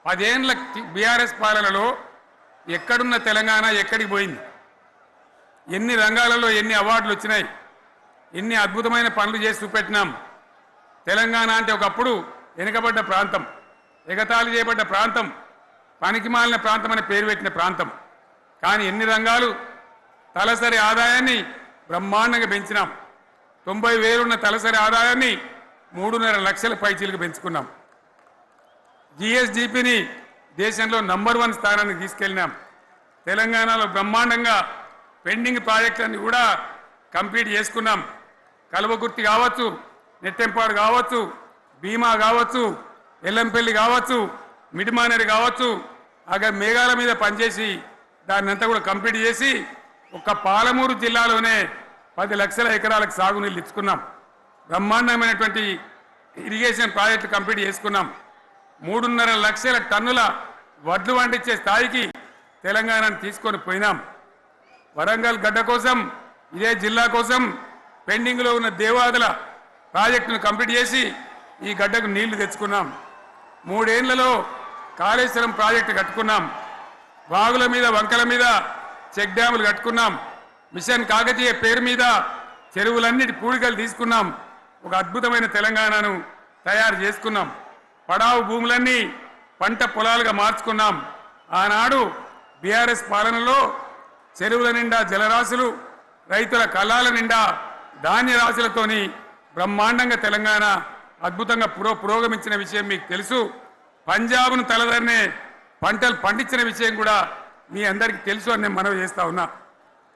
10 ఏళ్ల బీఆర్ఎస్ పాలనలో ఎక్కడున్న తెలంగాణ ఎక్కడికి పోయింది? ఎన్ని రంగాలలో ఎన్ని అవార్డులు వచ్చినాయి? ఎన్ని అద్భుతమైన పనులు చేసి చూపెట్టినాం. తెలంగాణ అంటే ఒకప్పుడు వెనుకబడ్డ ప్రాంతం, ఎగతాళి చేయబడ్డ ప్రాంతం, పనికిమాలిన ప్రాంతం అనే పేరు పెట్టిన ప్రాంతం. కానీ ఎన్ని రంగాలు, తలసరి ఆదాయాన్ని బ్రహ్మాండంగా పెంచినాం. 90,000 ఉన్న తలసరి ఆదాయాన్ని 3.5 లక్షల పైచీలకు పెంచుకున్నాం. జిఎస్డిపిని దేశంలో నంబర్ 1 స్థానానికి తీసుకెళ్ళినాం. తెలంగాణలో బ్రహ్మాండంగా పెండింగ్ ప్రాజెక్టులన్నీ కూడా కంప్లీట్ చేసుకున్నాం. కల్వకుర్తి కావచ్చు, నెట్టెంపాడు కావచ్చు, భీమా కావచ్చు, ఎల్లంపల్లి కావచ్చు, మిడిమానేరు కావచ్చు, అక్కడ మేఘాల మీద పనిచేసి దాన్ని అంతా కూడా కంప్లీట్ చేసి ఒక్క పాలమూరు జిల్లాలోనే 10 లక్షల ఎకరాలకు సాగునీళ్ళు ఇచ్చుకున్నాం. బ్రహ్మాండమైనటువంటి ఇరిగేషన్ ప్రాజెక్టు కంప్లీట్ చేసుకున్నాం. 3.5 లక్షల టన్నుల వడ్లు పండించే స్థాయికి తెలంగాణను తీసుకొని పోయినాం. వరంగల్ గడ్డ కోసం, ఇదే జిల్లా కోసం పెండింగ్లో ఉన్న దేవాదుల ప్రాజెక్టును కంప్లీట్ చేసి ఈ గడ్డకు నీళ్లు తెచ్చుకున్నాం. 3 ఏళ్లలో కాళేశ్వరం ప్రాజెక్టు కట్టుకున్నాం. వాగుల మీద, వంకల మీద చెక్ డ్యాములు కట్టుకున్నాం. మిషన్ కాకతీయ పేరు మీద చెరువులన్నిటి పూడికలు తీసుకున్నాం. ఒక అద్భుతమైన తెలంగాణను తయారు చేసుకున్నాం. పడావు భూములన్నీ పంట పొలాలుగా మార్చుకున్నాం. ఆనాడు బీఆర్ఎస్ పాలనలో చెరువుల నిండా జలరాశులు, రైతుల కళ్ళాల నిండా ధాన్య రాశులతోని బ్రహ్మాండంగా తెలంగాణ అద్భుతంగా పురోగమించిన విషయం మీకు తెలుసు. పంజాబ్ను తలదన్నే పంటలు పండించిన విషయం కూడా మీ అందరికీ తెలుసు అని నేను మనవి చేస్తా ఉన్నా.